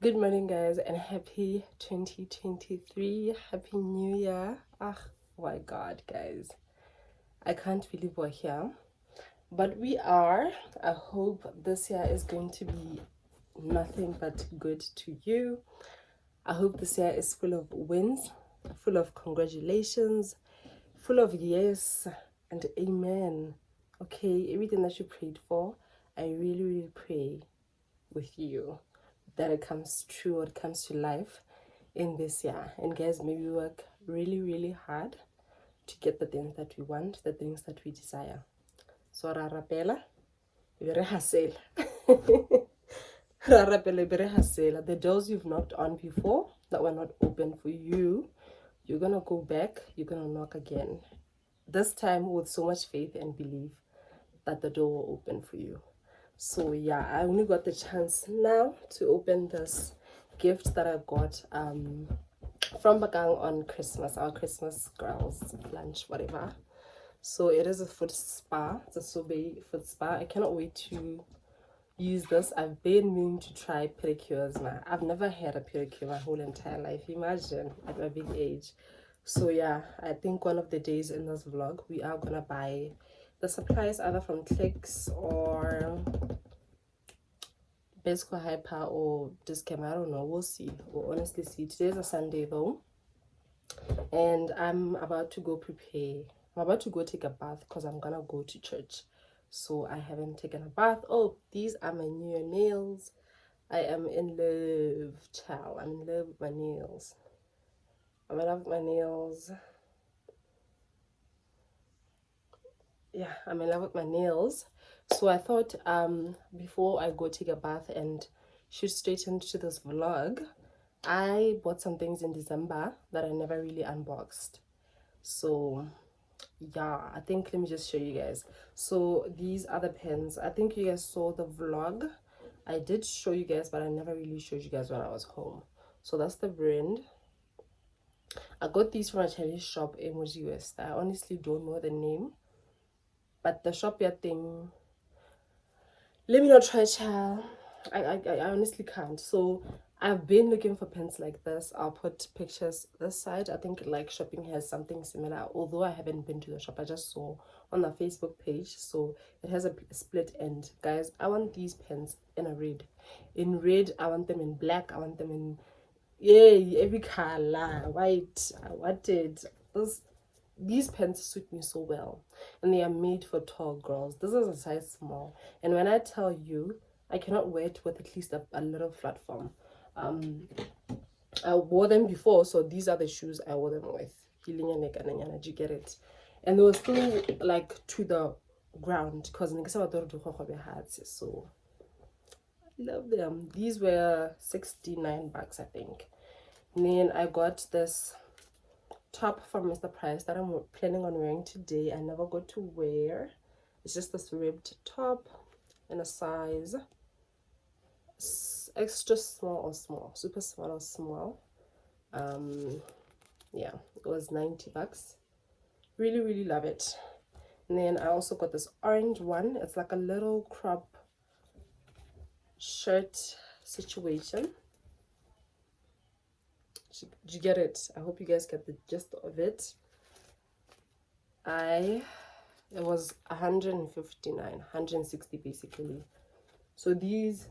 Good morning, guys, and happy 2023. Happy New Year. Oh my God, guys. I can't believe we're here. But we are. I hope this year is going to be nothing but good to you. I hope this year is full of wins, full of congratulations, full of yes and amen. Okay, everything that you prayed for, I really, really pray with you that it comes true or it comes to life in this year. And guys, may we work really, really hard to get the things that we want, the things that we desire. So rarapela, very hustle. Rarapela, very hustle. The doors you've knocked on before that were not open for you, you're gonna go back, you're gonna knock again. This time with so much faith and belief that the door will open for you. So yeah, I only got the chance now to open this gift that I got from Bagang on Christmas, our Christmas girls lunch, whatever. So it is a foot spa. It's a sobe foot spa. I cannot wait to use this. I've been meaning to try pedicures now. I've never had a pedicure my whole entire life. Imagine at my big age. So yeah, I think one of the days in this vlog we are gonna buy the supplies either from Clicks or Besco Hyper or Discam. I don't know, we'll see. We'll honestly see. Today's a Sunday though, and I'm about to go prepare. I'm about to go take a bath because I'm gonna go to church. So I haven't taken a bath. Oh, these are my new nails. I am in love, child. I'm in love with my nails. I'm in love with my nails. Yeah, I'm in love with my nails. So I thought before I go take a bath and shoot straight into this vlog, I bought some things in December that I never really unboxed. So yeah, I think let me just show you guys. So these are the pens. I think you guys saw the vlog. I did show you guys, but I never really showed you guys when I was home. So that's the brand. I got these from a Chinese shop in Emoji West. I honestly don't know the name, but the shop yeah thing, let me not try, child. I honestly can't. So I've been looking for pens like this. I'll put pictures this side. I think like shopping has something similar, although I haven't been to the shop. I just saw on the Facebook page. So it has a split end. Guys, I want these pens in a red. In red, I want them in black. I want them in every color. White. I wanted this. These pens suit me so well, and they are made for tall girls. This is a size small, and when I tell you, I cannot wear it with at least a little platform. I wore them before, so these are the shoes I wore them with. Did you get it? And they were still like to the ground because so I love them. These were 69 bucks, I think. And then I got this top from Mr. Price that I'm planning on wearing today. I never got to wear. It's just this ribbed top in a size extra small or small, super small or small. Yeah, it was 90 bucks. Really, really love it. And then I also got this orange one. It's like a little crop shirt situation. Did you get it? I hope you guys get the gist of it. It was 159, 160 basically. So these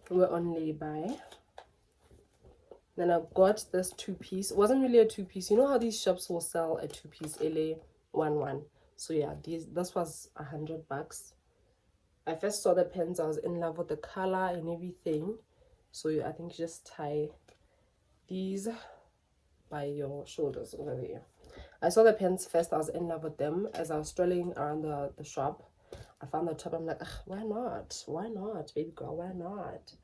were on lay-by. Then I got this two-piece. It wasn't really a two-piece. You know how these shops will sell a two-piece LA 1-1. So yeah, this was 100 bucks. I first saw the pens. I was in love with the color and everything. So I think you just tie these by your shoulders over there. I saw the pens first. I was in love with them. As I was strolling around the shop, I found the top. I'm like, why not? Why not, baby girl? Why not?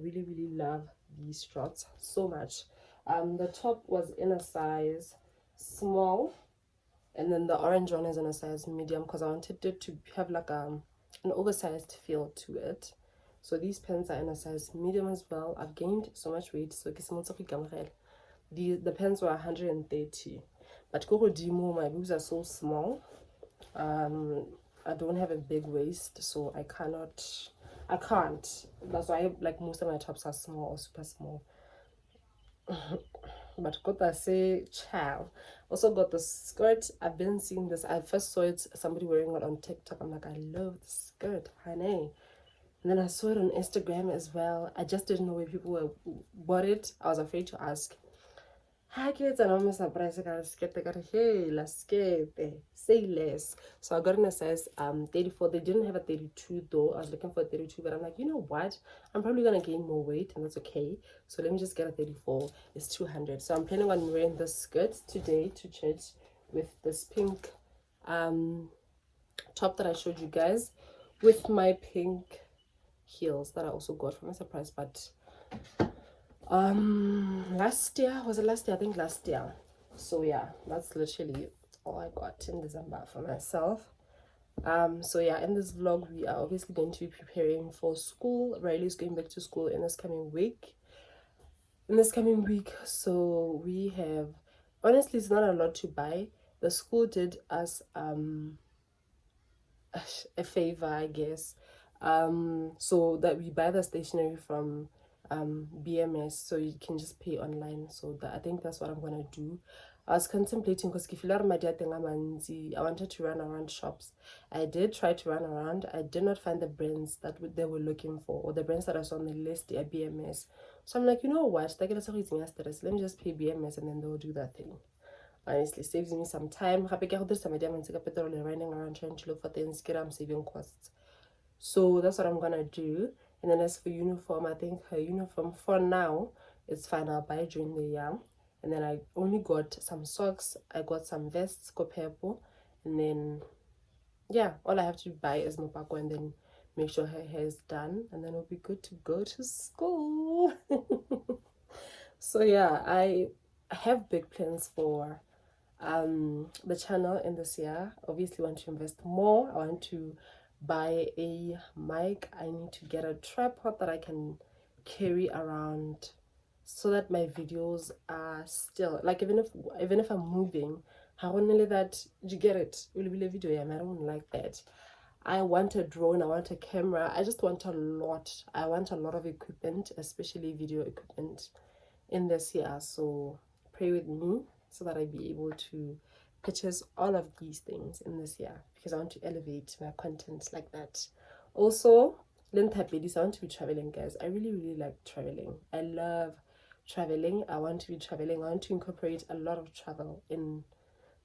Really, really love these shorts so much. The top was in a size small, and then the orange one is in a size medium because I wanted it to have like an oversized feel to it. So these pants are in a size medium as well. I've gained so much weight, so the pants were 130, but go demo, my boobs are so small. I don't have a big waist, so I can't. That's why like most of my tops are small or super small. But got I say child. Also got the skirt. I've been seeing this. I first saw it, somebody wearing it on TikTok. I'm like, I love the skirt, honey. And then I saw it on Instagram as well. I just didn't know where people were bought it. I was afraid to ask. Hi kids, and I'm surprised I got a skirt. I got a hey, la skirt, say less. So I got in a size 34. They didn't have a 32 though. I was looking for a 32, but I'm like, you know what? I'm probably gonna gain more weight, and that's okay. So let me just get a 34. It's 200. So I'm planning on wearing this skirt today to church with this pink top that I showed you guys, with my pink heels that I also got from a surprise. But last year, was it last year? I think last year. So yeah, that's literally all I got in December for myself. So yeah, in this vlog we are obviously going to be preparing for school. Riley's going back to school in this coming week. So we have, honestly, it's not a lot to buy. The school did us a favor, I guess, so that we buy the stationery from BMS, so you can just pay online. So that, I think that's what I'm gonna do. I was contemplating because I wanted to run around shops. I did try to run around. I did not find the brands that they were looking for, or the brands that I saw on the list at BMS. So I'm like, you know what, let me just pay BMS and then they'll do that thing. Honestly, saves me some time. Running around trying to look for things, I'm saving costs. So that's what I'm gonna do. And then as for uniform, I think her uniform for now is fine. I'll buy it during the year. And then I only got some socks. I got some vests, purple, and then yeah, all I have to buy is Mopako and then make sure her hair is done, and then we'll be good to go to school. So yeah, I have big plans for the channel in this year. Obviously want to invest more. I want to buy a mic. I need to get a tripod that I can carry around so that my videos are still like, even if I'm moving, how only that you get it will be a video. Yeah, I don't like that. I want a drone, I want a camera, I just want a lot. I want a lot of equipment, especially video equipment in this year. So pray with me so that I be able to purchase all of these things in this year, because I want to elevate my content like that. Also, I want to be traveling, guys. I really, really like traveling. I love traveling. I want to be traveling. I want to incorporate a lot of travel in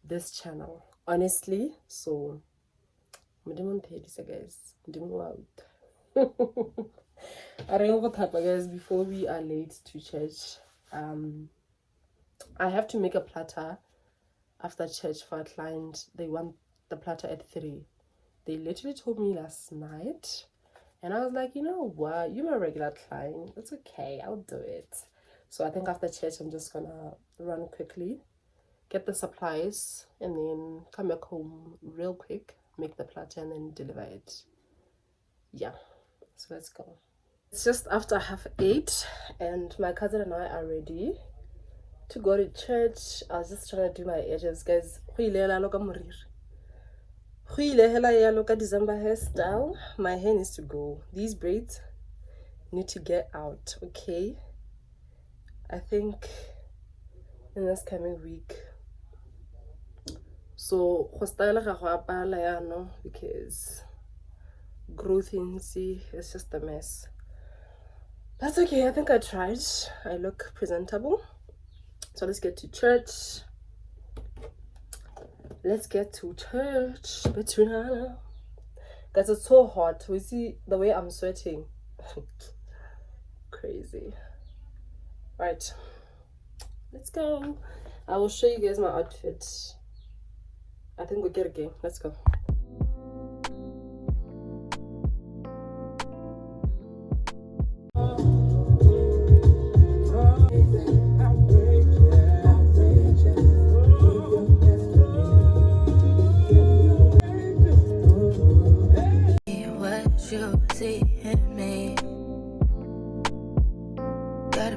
this channel, honestly. So guys, I don't know what happened, guys, before we are late to church. I have to make a platter after church for a client. They want the platter at 3. They literally told me last night, and I was like, you know what, you're my regular client, it's okay, I'll do it. So I think after church I'm just gonna run quickly, get the supplies, and then come back home real quick, make the platter, and then deliver it. Yeah, so let's go. It's just after 8:30 and my cousin and I are ready to go to church. I was just trying to do my edges, guys. December hairstyle. My hair needs to go. These braids need to get out, okay? I think in this coming week. So because growth in see is just a mess. That's okay. I think I tried. I look presentable. So let's get to church. Let's get to church. Guys, it's so hot. We see the way I'm sweating. Crazy. Right. Let's go. I will show you guys my outfit. I think we'll get a game. Let's go.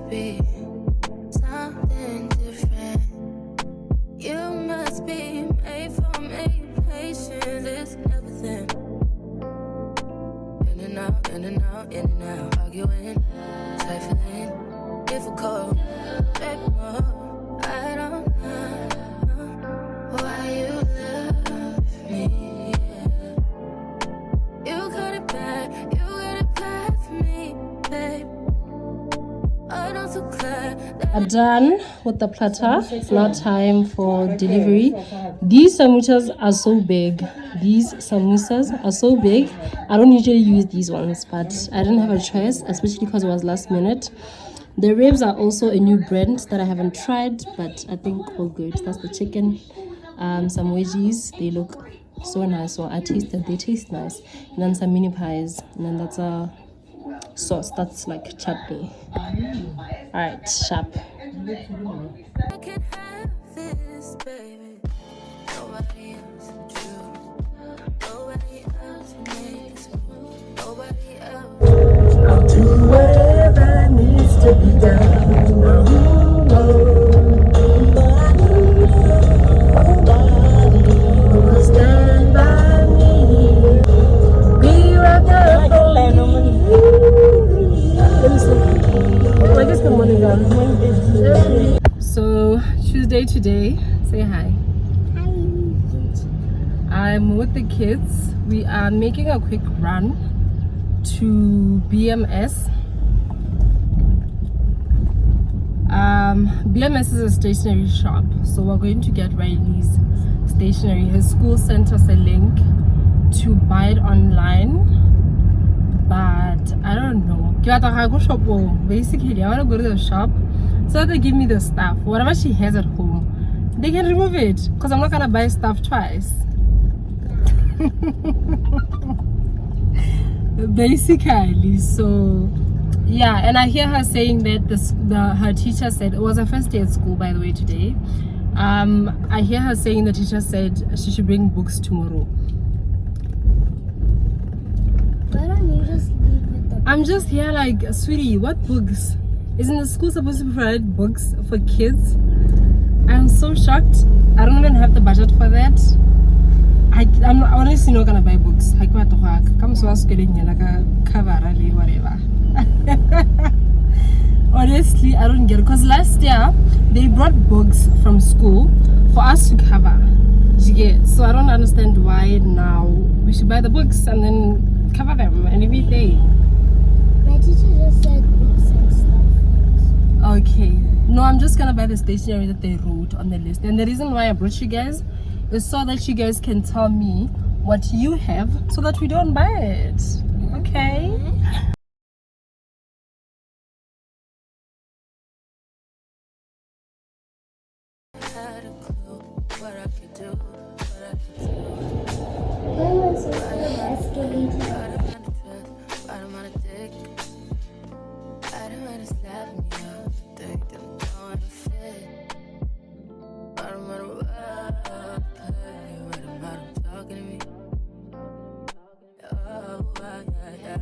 be something different. You must be made for me. Patience is everything. In and out, in and out, in and out. Arguing, trifling, difficult. Baby, more. I don't know why you love me. You got it bad for me, babe. I'm so glad that I'm done with the platter. Now time for delivery. These samosas are so big. These samosas are so big. I don't usually use these ones, but I didn't have a choice, especially because it was last minute. The ribs are also a new brand that I haven't tried, but I think all good. That's the chicken. Some veggies. They look so nice. So I tasted. They taste nice. And then some mini pies. And then that's a sauce. That's like chutney. Alright, sharp. I can have this, baby. Nobody else is true. Nobody else makes this move. Nobody else. I'll do whatever needs to be done. Nobody will stand by me. Be right there for me. Let me see. Oh, I guess good morning, guys. So Tuesday today. Say hi. I'm with the kids. We are making a quick run to BMS. BMS is a stationery shop, so we're going to get Riley's stationery. His school sent us a link to buy it online, but I don't know. Basically, I want to go to the shop so that they give me the stuff. Whatever she has at home, they can remove it because I'm not gonna buy stuff twice. Basically, so yeah, and I hear her saying that her teacher said it was her first day at school, by the way, today. I hear her saying the teacher said she should bring books tomorrow. Why don't you just leave with the I'm just here like, sweetie, what books? Isn't the school supposed to provide books for kids? I'm so shocked. I don't even have the budget for that. I'm honestly not gonna buy books. I can't come so like a cover or whatever. Honestly, I don't get it. Because last year they brought books from school for us to cover. You get? So I don't understand why now we should buy the books and then cover them and everything. My teacher just said books and stuff. Okay. No, I'm just gonna buy the stationery that they wrote on the list. And the reason why I brought you guys is so that you guys can tell me what you have so that we don't buy it. Okay? Had a clue what I could do, what I could do. Why was it escalated? Bottom on a dick. I don't want to slap me up. Think that I'm going to fit. Bottom on a rock. Right about him talking to me. Oh, yeah.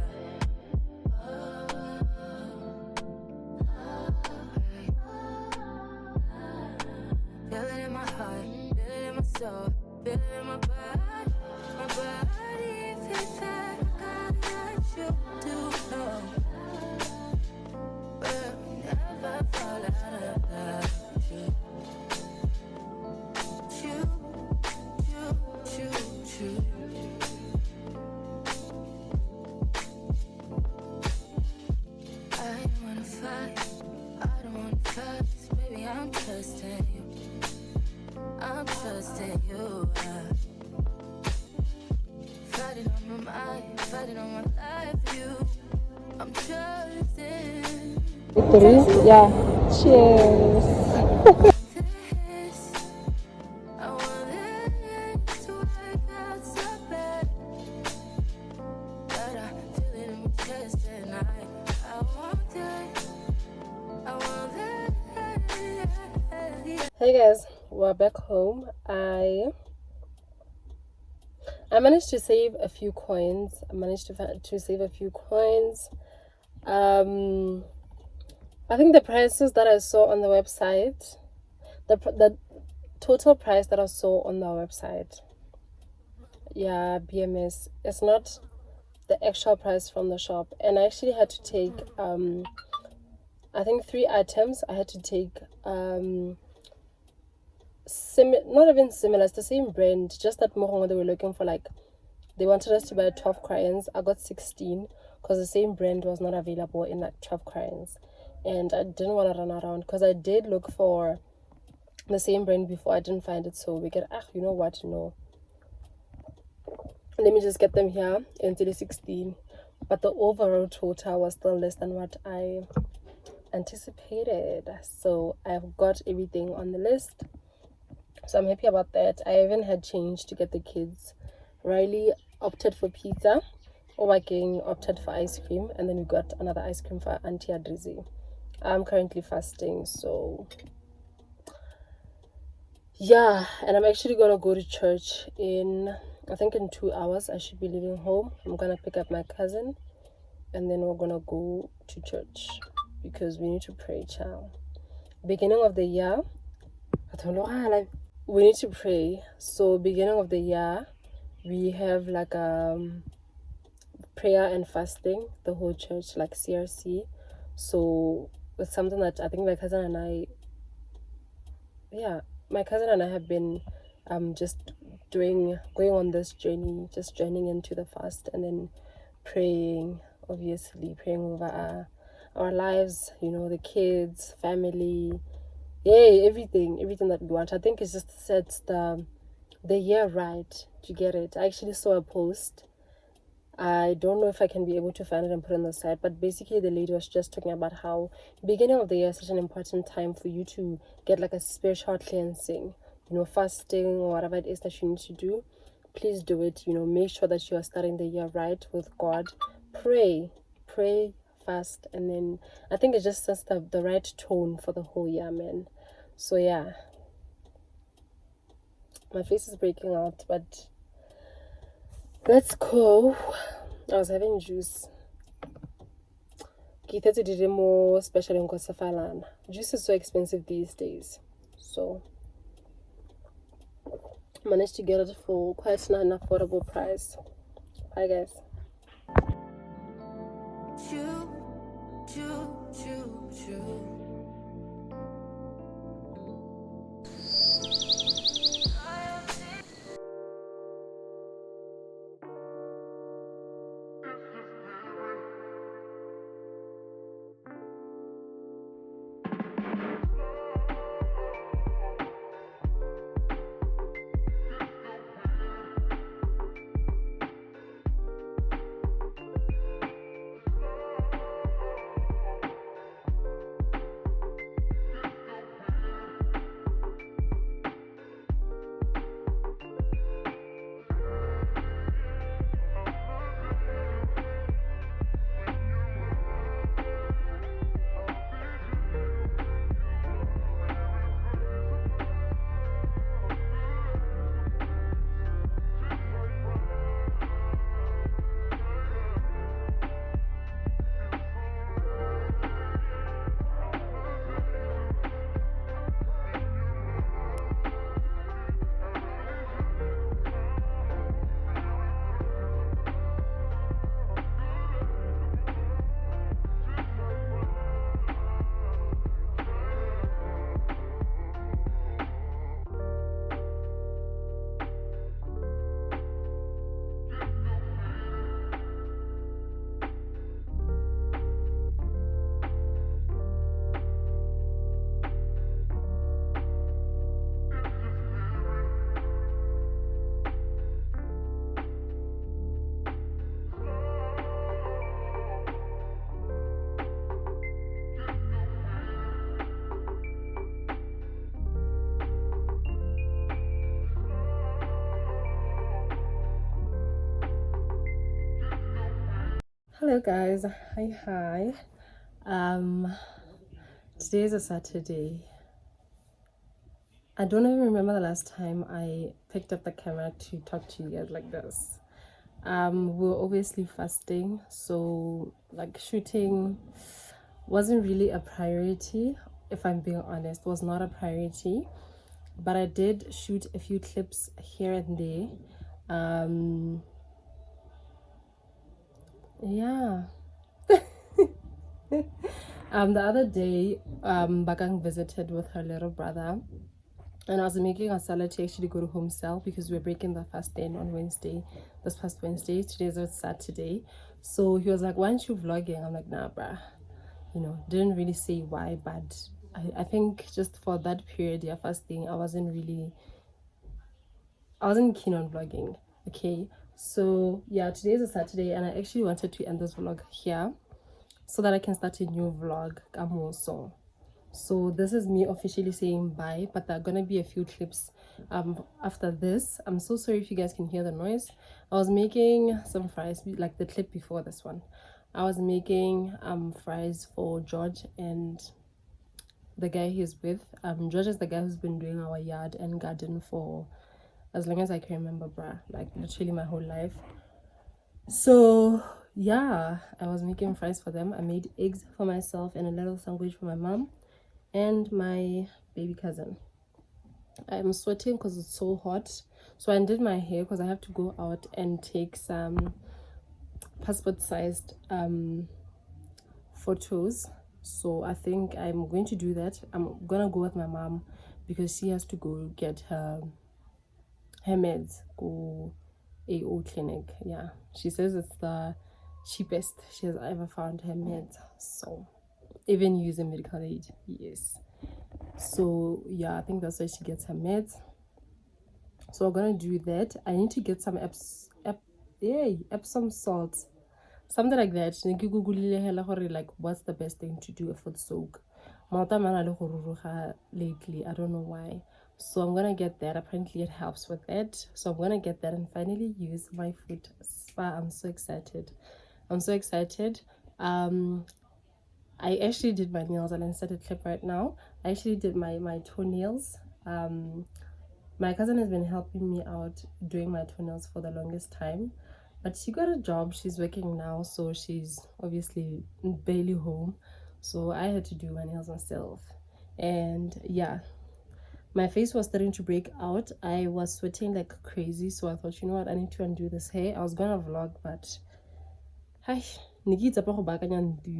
Feel it in my heart, feel it in my soul, feel it in my body. My body feels that you do know. But never fall out of love with you. I don't wanna fight, I don't wanna fuss, baby, I'm trusting you. I'm trusting you. Fighting on my mind, fighting on my life, you. I'm trusting. Yeah. Cheers. This, I want it to work out so bad, but I feel it in my chest and I want that. Hey guys, we're back home. I managed to save a few coins. I think the prices that I saw on the website, the total price that I saw on the website, yeah, BMS, it's not the actual price from the shop. And I actually had to take I think 3 items. I had to take not even similar, it's the same brand, just that Mohongo they were looking for, like, they wanted us to buy 12 crayons. I got 16 because the same brand was not available in like 12 crayons, and I didn't want to run around because I did look for the same brand before. I didn't find it, so we get, you know what, no, let me just get them here until the 16. But the overall total was still less than what I anticipated, so I've got everything on the list, so I'm happy about that. I even had change to get the kids. Riley opted for pizza, King opted for ice cream, and then we got another ice cream for Auntie Adrizi. I'm currently fasting, so yeah, and I'm actually gonna go to church in, I think in 2 hours. I should be leaving home. I'm gonna pick up my cousin, and then we're gonna go to church because we need to pray, child. Beginning of the year, I don't know how, like, we need to pray. So beginning of the year, we have like prayer and fasting, the whole church, like CRC. So it's something that I think my cousin and I, yeah, my cousin and I have been just going on this journey, just joining into the fast, and then praying, obviously praying over our lives, you know, the kids, family, yay, everything that we want. I think it just sets the year right. To get it, I actually saw a post. I don't know if I can be able to find it and put it on the side, but basically the lady was just talking about how beginning of the year is such an important time for you to get like a spiritual cleansing, you know, fasting or whatever it is that you need to do. Please do it, you know, make sure that you are starting the year right with God. Pray, fast, and then I think it just sets the right tone for the whole year, man. So yeah, my face is breaking out, but let's go. I was having juice. Kita did more special in Kosafalana. Juice is so expensive these days. So managed to get it for quite an affordable price. Bye guys. Choo, choo, choo, choo. Hello guys. Hi. Today is a Saturday. I don't even remember the last time I picked up the camera to talk to you guys like this. We're obviously fasting, so like shooting wasn't really a priority. If I'm being honest, was not a priority, but I did shoot a few clips here and there. Yeah. The other day, Bakang visited with her little brother, and I was making a salad to actually go to home sale because we're breaking the fast then on Wednesday, this past Wednesday. Today's a Saturday. So he was like, "Why aren't you vlogging?" I'm like, "Nah, bruh." You know, didn't really say why, but I think just for that period, yeah, fasting, I wasn't keen on vlogging. Okay. So yeah, today is a Saturday, and I actually wanted to end this vlog here so that I can start a new vlog. So this is me officially saying bye, but there are gonna be a few clips after this. I'm so sorry if you guys can hear the noise. I was making some fries, like the clip before this one. I was making fries for George and the guy he's with. George is the guy who's been doing our yard and garden for as long as I can remember, bruh, like literally my whole life. So yeah, I was making fries for them. I made eggs for myself and a little sandwich for my mom and my baby cousin. I'm sweating because it's so hot. So I did my hair because I have to go out and take some passport sized photos. So I think I'm going to do that. I'm gonna go with my mom because she has to go get her meds, go AO clinic. Yeah, she says it's the cheapest she has ever found her meds. So even using medical aid, yes. So yeah, I think that's why she gets her meds. So we're gonna do that. I need to get some Epsom salts, something like that. Like what's the best thing to do a foot soak? Lately, I don't know why. So I'm gonna get that. Apparently it helps with it. So I'm gonna get that and finally use my foot spa. I'm so excited. I'm so excited. I actually did my nails and I started clip right now. I actually did my toenails. My cousin has been helping me out doing my toenails for the longest time, but she got a job. She's working now, so she's obviously barely home. So I had to do my nails myself. And yeah, my face was starting to break out. I was sweating like crazy, so I thought, you know what, I need to undo this hair. I was gonna vlog, but hi, Nikita you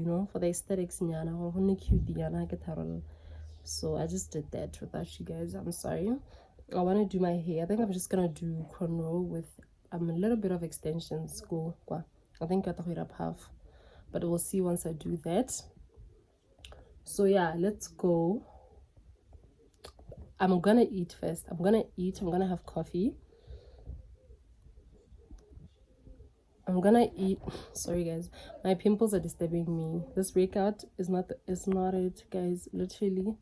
know, for the aesthetics so I just did that without you guys. I'm sorry. I want to do my hair. I think I'm just gonna do cornrow with a little bit of extensions. Go, I think I thought up half, but we'll see once I do that. So yeah, let's go. I'm gonna eat first. I'm gonna have coffee. I'm gonna eat. Sorry guys, my pimples are disturbing me. This breakout is not it, guys. Literally.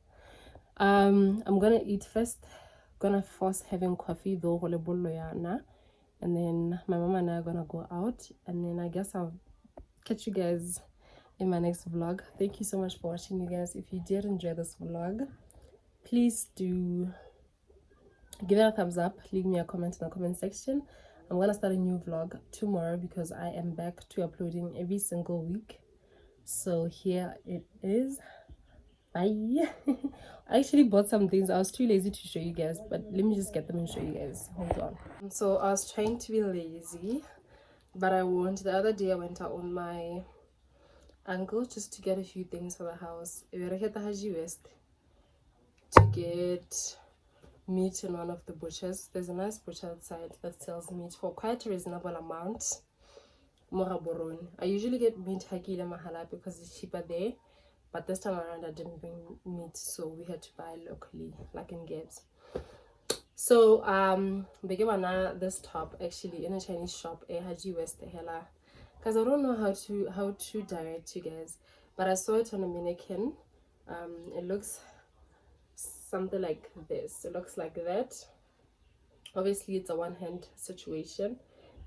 I'm gonna eat first. Gonna force having coffee though, and then my mama and I are gonna go out, and then I guess I'll catch you guys in my next vlog. Thank you so much for watching, you guys. If you did enjoy this vlog, please do give it a thumbs up, leave me a comment in the comment section. I'm gonna start a new vlog tomorrow because I am back to uploading every single week. So here it is. Bye. I actually bought some things. I was too lazy to show you guys, but let me just get them and show you guys. Hold on. So I was trying to be lazy, but I won't. The other day I went out on my uncle just to get a few things for the house. I hit the Heyyyy West to get meat in one of the butchers. There's a nice butcher outside that sells meat for quite a reasonable amount. I usually get meat Hakile Mahala because it's cheaper there. But this time around, I didn't bring meat, so we had to buy locally, like in Gibbs. So, Begewana, this top actually in a Chinese shop, Heyyyy West Hela, because I don't know how to direct you guys, but I saw it on a mannequin. It looks something like this. It looks like that. Obviously, it's a one-hand situation,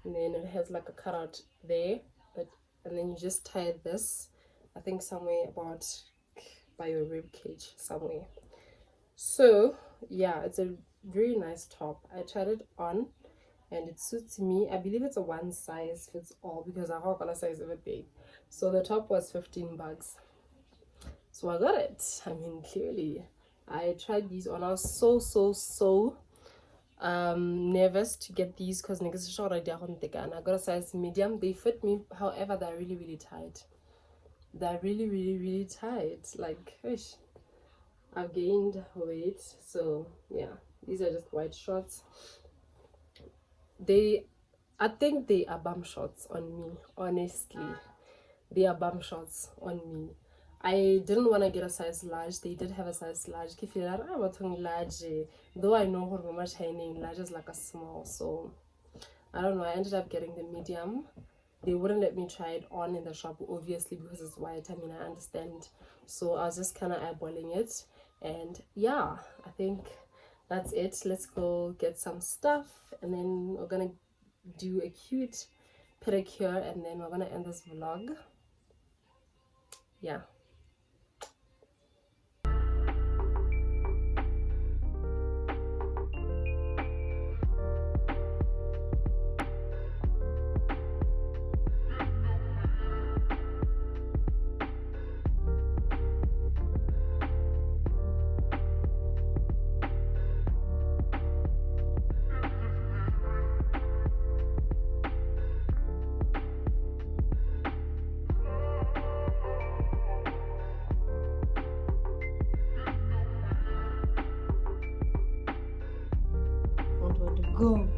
and then it has like a cutout there, and then you just tie this. I think somewhere about by your rib cage somewhere. So yeah, it's a very nice top. I tried it on and it suits me. I believe it's a one size fits all because I have a size of a big. So the top was 15 bucks. So I got it. I mean, clearly I tried these on. I was so nervous to get these because niggas short I got a size medium. They fit me, however they're really tight. They're really tight. Like, ish, I've gained weight. So yeah, these are just white shorts. I think they are bum shorts on me, honestly. They are bum shorts on me. I didn't want to get a size large. They did have a size large. Large, though I know how much hanging large is like a small. So I don't know. I ended up getting the medium. They wouldn't let me try it on in the shop, obviously, because it's white. I mean, I understand. So I was just kind of eyeballing it. And yeah, I think that's it. Let's go get some stuff. And then we're going to do a cute pedicure. And then we're going to end this vlog. Yeah. Want to go.